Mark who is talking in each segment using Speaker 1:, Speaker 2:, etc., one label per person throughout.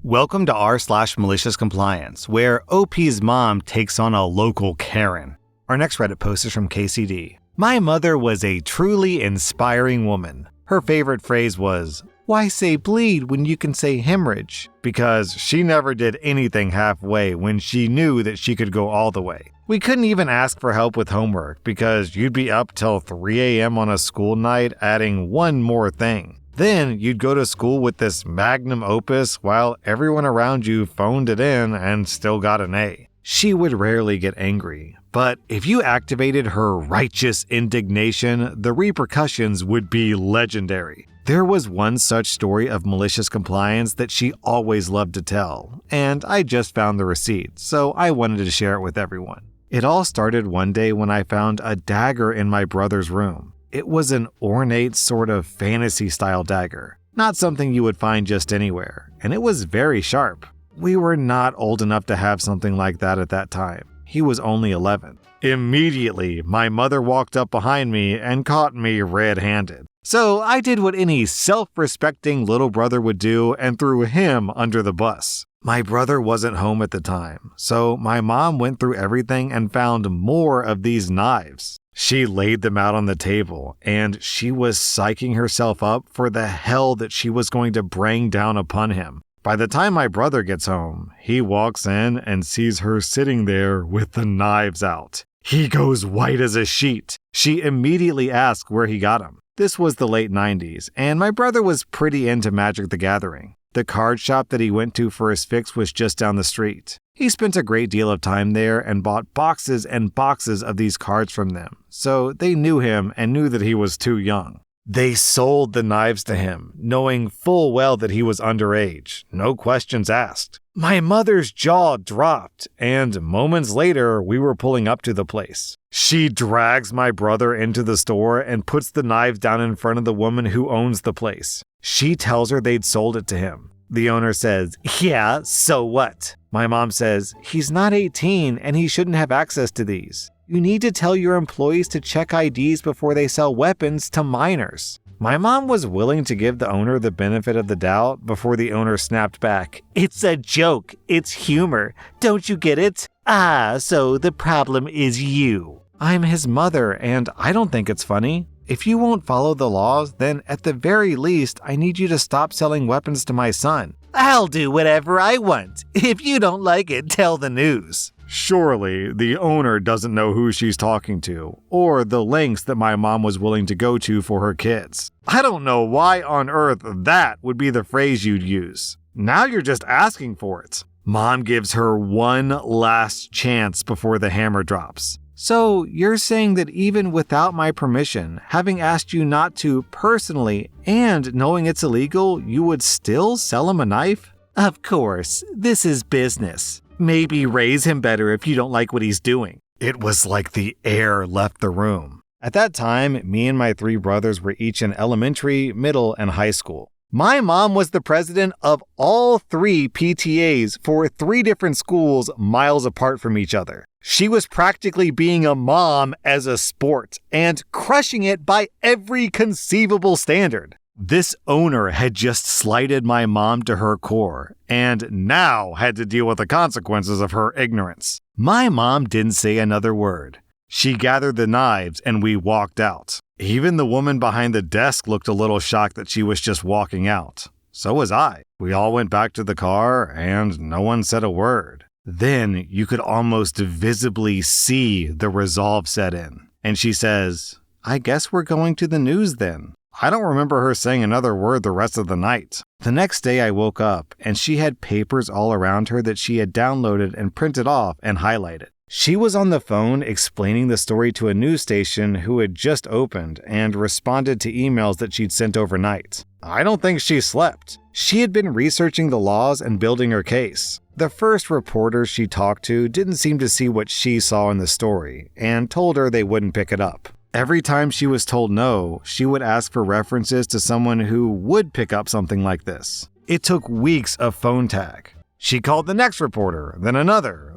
Speaker 1: Welcome to r/Maliciouscompliance, where OP's mom takes on a local Karen. Our next Reddit post is from KCD. My mother was a truly inspiring woman. Her favorite phrase was, "Why say bleed when you can say hemorrhage?" Because she never did anything halfway when she knew that she could go all the way. We couldn't even ask for help with homework because you'd be up till 3 a.m. on a school night adding one more thing. Then you'd go to school with this magnum opus while everyone around you phoned it in and still got an A. She would rarely get angry, but if you activated her righteous indignation, the repercussions would be legendary. There was one such story of malicious compliance that she always loved to tell, and I just found the receipt, so I wanted to share it with everyone. It all started one day when I found a dagger in my brother's room. It was an ornate sort of fantasy-style dagger, not something you would find just anywhere, and it was very sharp. We were not old enough to have something like that at that time. He was only 11. Immediately, my mother walked up behind me and caught me red-handed. So I did what any self-respecting little brother would do and threw him under the bus. My brother wasn't home at the time, so my mom went through everything and found more of these knives. She laid them out on the table, and she was psyching herself up for the hell that she was going to bring down upon him. By the time my brother gets home, he walks in and sees her sitting there with the knives out. He goes white as a sheet. She immediately asks where he got them. This was the late 90s, and my brother was pretty into Magic the Gathering. The card shop that he went to for his fix was just down the street. He spent a great deal of time there and bought boxes and boxes of these cards from them, so they knew him and knew that he was too young. They sold the knives to him, knowing full well that he was underage, no questions asked. My mother's jaw dropped, and moments later, we were pulling up to the place. She drags my brother into the store and puts the knives down in front of the woman who owns the place. She tells her they'd sold it to him. The owner says, "Yeah, so what?" My mom says, "He's not 18 and he shouldn't have access to these. You need to tell your employees to check IDs before they sell weapons to minors." My mom was willing to give the owner the benefit of the doubt before the owner snapped back, "It's a joke. It's humor. Don't you get it? Ah, so the problem is you." I'm his mother and I don't think it's funny. If you won't follow the laws, then at the very least, I need you to stop selling weapons to my son. I'll do whatever I want. If you don't like it, tell the news. Surely, the owner doesn't know who she's talking to, or the lengths that my mom was willing to go to for her kids. I don't know why on earth that would be the phrase you'd use. Now you're just asking for it. Mom gives her one last chance before the hammer drops. So you're saying that even without my permission, having asked you not to personally and knowing it's illegal, you would still sell him a knife? Of course, this is business. Maybe raise him better if you don't like what he's doing. It was like the air left the room. At that time, me and my 3 brothers were each in elementary, middle, and high school. My mom was the president of all 3 PTAs for 3 different schools miles apart from each other. She was practically being a mom as a sport and crushing it by every conceivable standard. This owner had just slighted my mom to her core and now had to deal with the consequences of her ignorance. My mom didn't say another word. She gathered the knives and we walked out. Even the woman behind the desk looked a little shocked that she was just walking out. So was I. We all went back to the car and no one said a word. Then you could almost visibly see the resolve set in. And she says, "I guess we're going to the news then." I don't remember her saying another word the rest of the night. The next day I woke up and she had papers all around her that she had downloaded and printed off and highlighted. She was on the phone explaining the story to a news station who had just opened and responded to emails that she'd sent overnight. I don't think she slept. She had been researching the laws and building her case. The first reporters she talked to didn't seem to see what she saw in the story and told her they wouldn't pick it up. Every time she was told no, she would ask for references to someone who would pick up something like this. It took weeks of phone tag. She called the next reporter, then another,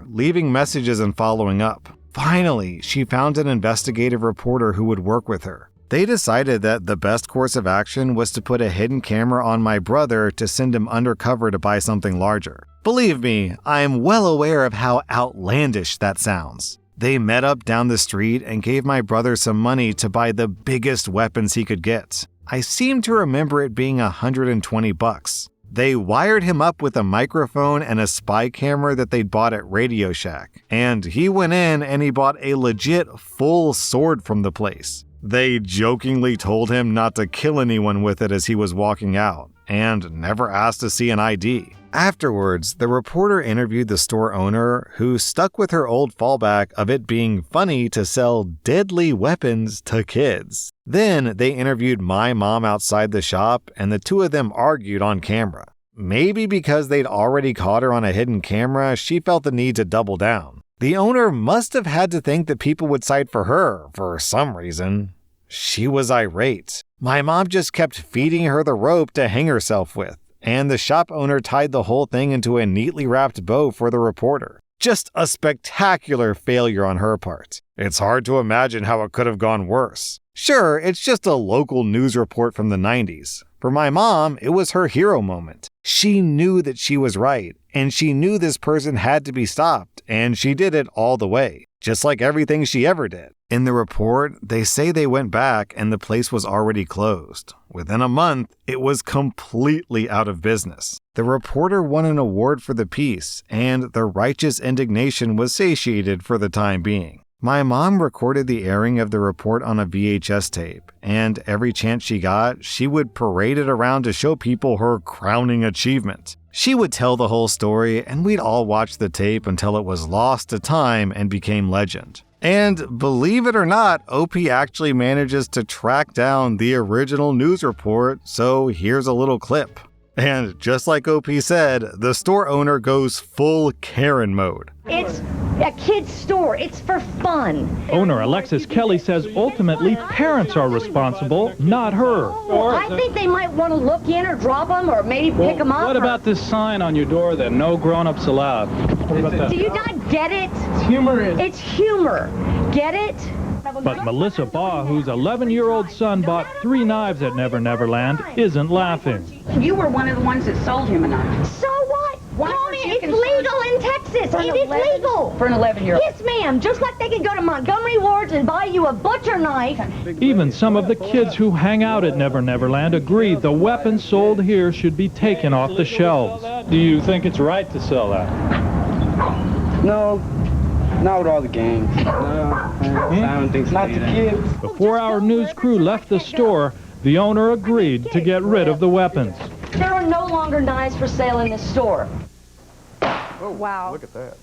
Speaker 1: leaving messages and following up. Finally, she found an investigative reporter who would work with her. They decided that the best course of action was to put a hidden camera on my brother to send him undercover to buy something larger. Believe me, I am well aware of how outlandish that sounds. They met up down the street and gave my brother some money to buy the biggest weapons he could get. I seem to remember it being $120. They wired him up with a microphone and a spy camera that they'd bought at Radio Shack, and he went in and he bought a legit full sword from the place. They jokingly told him not to kill anyone with it as he was walking out, and never asked to see an ID. Afterwards, the reporter interviewed the store owner, who stuck with her old fallback of it being funny to sell deadly weapons to kids. Then they interviewed my mom outside the shop, and the two of them argued on camera. Maybe because they'd already caught her on a hidden camera, she felt the need to double down. The owner must have had to think that people would side for her for some reason. She was irate. My mom just kept feeding her the rope to hang herself with, and the shop owner tied the whole thing into a neatly wrapped bow for the reporter. Just a spectacular failure on her part. It's hard to imagine how it could have gone worse. Sure, it's just a local news report from the 90s. For my mom, it was her hero moment. She knew that she was right, and she knew this person had to be stopped, and she did it all the way, just like everything she ever did. In the report, they say they went back and the place was already closed. Within a month, it was completely out of business. The reporter won an award for the piece, and the righteous indignation was satiated for the time being. My mom recorded the airing of the report on a VHS tape, and every chance she got, she would parade it around to show people her crowning achievement. She would tell the whole story, and we'd all watch the tape until it was lost to time and became legend. And believe it or not, OP actually manages to track down the original news report, so here's a little clip. And just like OP said, the store owner goes full Karen mode.
Speaker 2: It's a kid's store. It's for fun.
Speaker 3: Owner Alexis Kelly says ultimately parents are responsible, not her.
Speaker 2: I think they might want to look in or drop them or maybe pick them up.
Speaker 3: What about this sign on your door that no grown-ups allowed? What about that?
Speaker 2: Do you not get it?
Speaker 3: It's humorous.
Speaker 2: It's humor. Get it?
Speaker 3: But Melissa Baugh, whose 11-year-old son bought 3 knives at Never Never Land, isn't laughing.
Speaker 4: You were one of the ones that sold him a knife.
Speaker 2: So what?
Speaker 4: Why
Speaker 2: Mommy,
Speaker 4: weren't you
Speaker 2: it's legal in Texas. It is legal.
Speaker 4: For an 11-year-old.
Speaker 2: Yes, ma'am. Just like they could go to Montgomery Ward's and buy you a butcher knife.
Speaker 3: Even some of the kids who hang out at Never Never Land agree the weapons sold here should be taken off the shelves. Do you think it's right to sell that?
Speaker 5: No, not with all the gangs. No, I don't think so. Not the kids.
Speaker 3: Before our news crew left the store, the owner agreed to get rid of the weapons.
Speaker 2: There are no longer knives for sale in this store.
Speaker 5: Oh,
Speaker 2: wow.
Speaker 5: Look at that.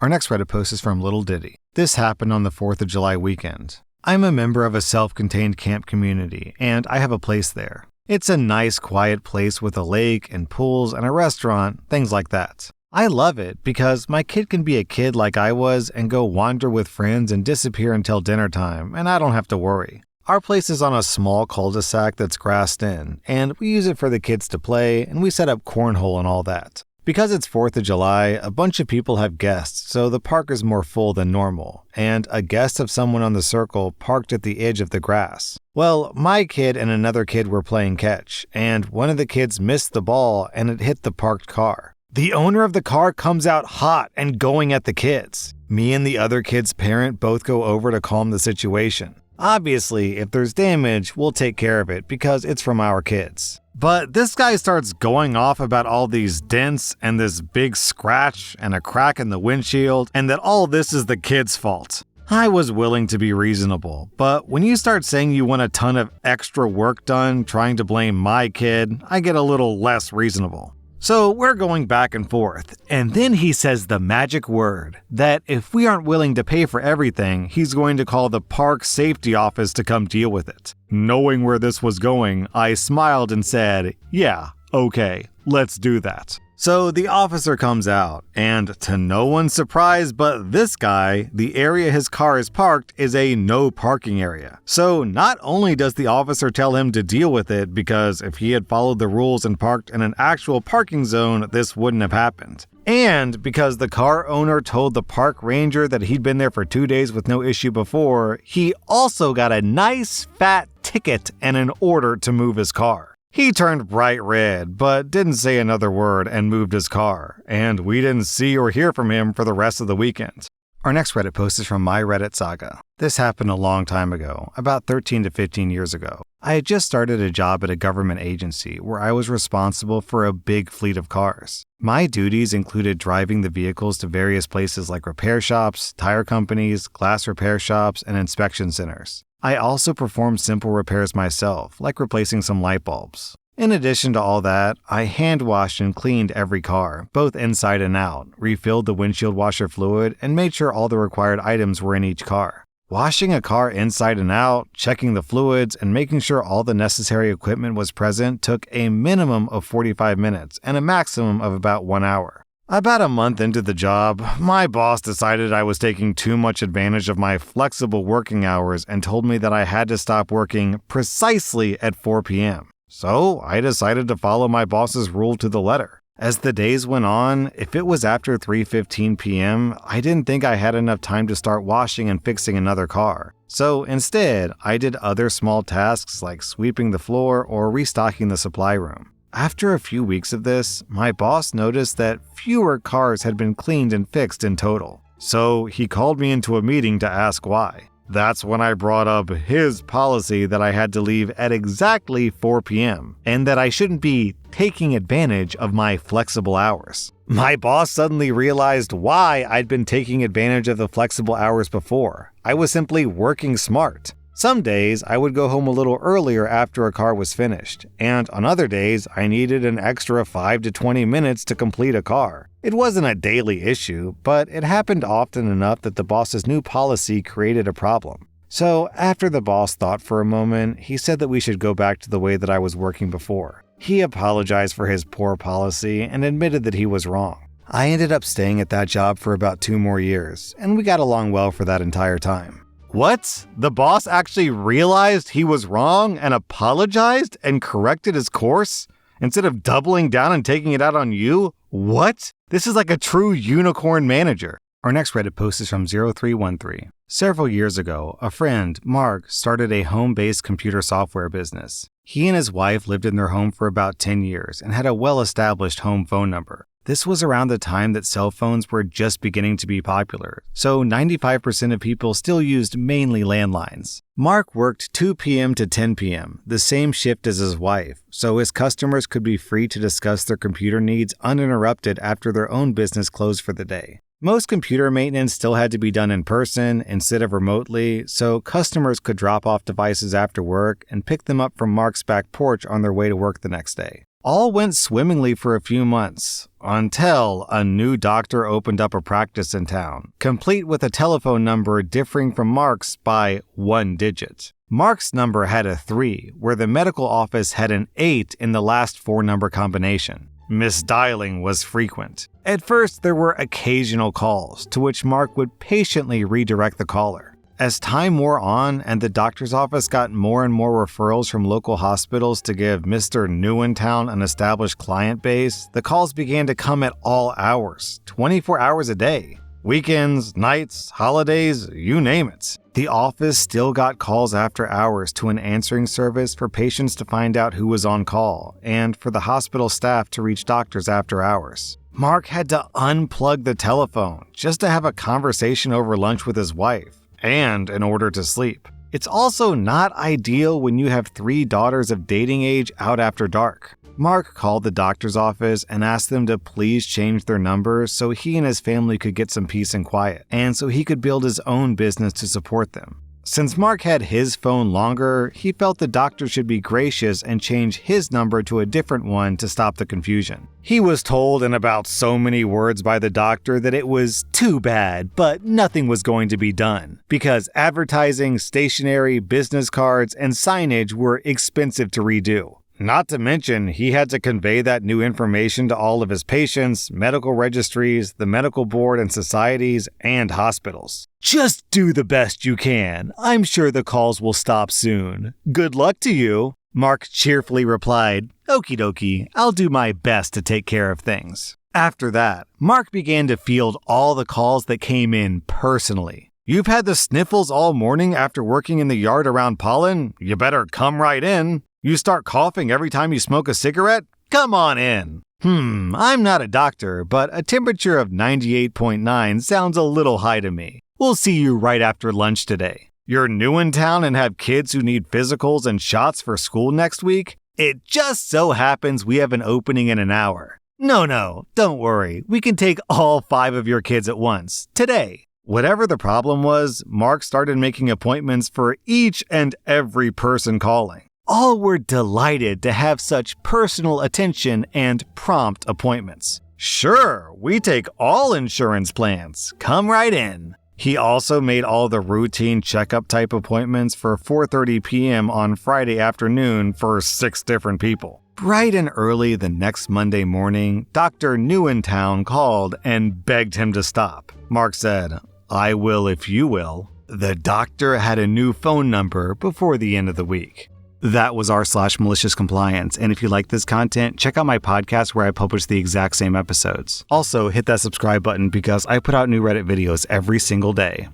Speaker 1: Our next Reddit post is from Little Diddy. This happened on the 4th of July weekend. I'm a member of a self-contained camp community, and I have a place there. It's a nice, quiet place with a lake and pools and a restaurant, things like that. I love it because my kid can be a kid like I was and go wander with friends and disappear until dinner time, and I don't have to worry. Our place is on a small cul-de-sac that's grassed in, and we use it for the kids to play, and we set up cornhole and all that. Because it's 4th of July, a bunch of people have guests, so the park is more full than normal, and a guest of someone on the circle parked at the edge of the grass. Well, my kid and another kid were playing catch, and one of the kids missed the ball and it hit the parked car. The owner of the car comes out hot and going at the kids. Me and the other kid's parent both go over to calm the situation. Obviously, if there's damage, we'll take care of it because it's from our kids. But this guy starts going off about all these dents and this big scratch and a crack in the windshield and that all this is the kid's fault. I was willing to be reasonable, but when you start saying you want a ton of extra work done trying to blame my kid, I get a little less reasonable. So we're going back and forth, and then he says the magic word, that if we aren't willing to pay for everything, he's going to call the park safety office to come deal with it. Knowing where this was going, I smiled and said, yeah, okay, let's do that. So the officer comes out, and to no one's surprise but this guy, the area his car is parked is a no parking area. So not only does the officer tell him to deal with it, because if he had followed the rules and parked in an actual parking zone, this wouldn't have happened. And because the car owner told the park ranger that he'd been there for 2 days with no issue before, he also got a nice fat ticket and an order to move his car. He turned bright red, but didn't say another word and moved his car, and we didn't see or hear from him for the rest of the weekend. Our next Reddit post is from My Reddit Saga. This happened a long time ago, about 13 to 15 years ago. I had just started a job at a government agency where I was responsible for a big fleet of cars. My duties included driving the vehicles to various places like repair shops, tire companies, glass repair shops, and inspection centers. I also performed simple repairs myself, like replacing some light bulbs. In addition to all that, I hand washed and cleaned every car, both inside and out, refilled the windshield washer fluid, and made sure all the required items were in each car. Washing a car inside and out, checking the fluids, and making sure all the necessary equipment was present took a minimum of 45 minutes and a maximum of about 1 hour. About a month into the job, my boss decided I was taking too much advantage of my flexible working hours and told me that I had to stop working precisely at 4 p.m. So I decided to follow my boss's rule to the letter. As the days went on, if it was after 3:15 p.m., I didn't think I had enough time to start washing and fixing another car. So instead, I did other small tasks like sweeping the floor or restocking the supply room. After a few weeks of this, my boss noticed that fewer cars had been cleaned and fixed in total. So he called me into a meeting to ask why. That's when I brought up his policy that I had to leave at exactly 4 p.m. and that I shouldn't be taking advantage of my flexible hours. My boss suddenly realized why I'd been taking advantage of the flexible hours before. I was simply working smart. Some days, I would go home a little earlier after a car was finished, and on other days, I needed an extra 5 to 20 minutes to complete a car. It wasn't a daily issue, but it happened often enough that the boss's new policy created a problem. So, after the boss thought for a moment, he said that we should go back to the way that I was working before. He apologized for his poor policy and admitted that he was wrong. I ended up staying at that job for about 2 more years, and we got along well for that entire time. What? The boss actually realized he was wrong and apologized and corrected his course? Instead of doubling down and taking it out on you? What? This is like a true unicorn manager. Our next Reddit post is from 0313. Several years ago, a friend, Mark, started a home-based computer software business. He and his wife lived in their home for about 10 years and had a well-established home phone number. This was around the time that cell phones were just beginning to be popular, so 95% of people still used mainly landlines. Mark worked 2 p.m. to 10 p.m., the same shift as his wife, so his customers could be free to discuss their computer needs uninterrupted after their own business closed for the day. Most computer maintenance still had to be done in person instead of remotely, so customers could drop off devices after work and pick them up from Mark's back porch on their way to work the next day. All went swimmingly for a few months, until a new doctor opened up a practice in town, complete with a telephone number differing from Mark's by 1 digit. Mark's number had a 3, where the medical office had an 8 in the last 4-number combination. Misdialing was frequent. At first, there were occasional calls, to which Mark would patiently redirect the caller. As time wore on and the doctor's office got more and more referrals from local hospitals to give Mr. New in Town an established client base, the calls began to come at all hours, 24 hours a day. Weekends, nights, holidays, you name it. The office still got calls after hours to an answering service for patients to find out who was on call, and for the hospital staff to reach doctors after hours. Mark had to unplug the telephone just to have a conversation over lunch with his wife, and in order to sleep. It's also not ideal when you have 3 daughters of dating age out after dark. Mark called the doctor's office and asked them to please change their numbers so he and his family could get some peace and quiet, and so he could build his own business to support them. Since Mark had his phone longer, he felt the doctor should be gracious and change his number to a different one to stop the confusion. He was told in about so many words by the doctor that it was too bad, but nothing was going to be done, because advertising, stationery, business cards, and signage were expensive to redo. Not to mention, he had to convey that new information to all of his patients, medical registries, the medical board and societies, and hospitals. Just do the best you can. I'm sure the calls will stop soon. Good luck to you. Mark cheerfully replied, "Okie dokie, I'll do my best to take care of things." After that, Mark began to field all the calls that came in personally. You've had the sniffles all morning after working in the yard around pollen? You better come right in. You start coughing every time you smoke a cigarette? Come on in. I'm not a doctor, but a temperature of 98.9 sounds a little high to me. We'll see you right after lunch today. You're new in town and have kids who need physicals and shots for school next week? It just so happens we have an opening in an hour. No, don't worry. We can take all 5 of your kids at once, today. Whatever the problem was, Mark started making appointments for each and every person calling. All were delighted to have such personal attention and prompt appointments. Sure, we take all insurance plans. Come right in. He also made all the routine checkup type appointments for 4:30 p.m. on Friday afternoon for 6 different people. Bright and early the next Monday morning, Dr. Newentown called and begged him to stop. Mark said, "I will if you will." The doctor had a new phone number before the end of the week. That was r/Maliciouscompliance, and if you like this content, check out my podcast where I publish the exact same episodes. Also, hit that subscribe button because I put out new Reddit videos every single day.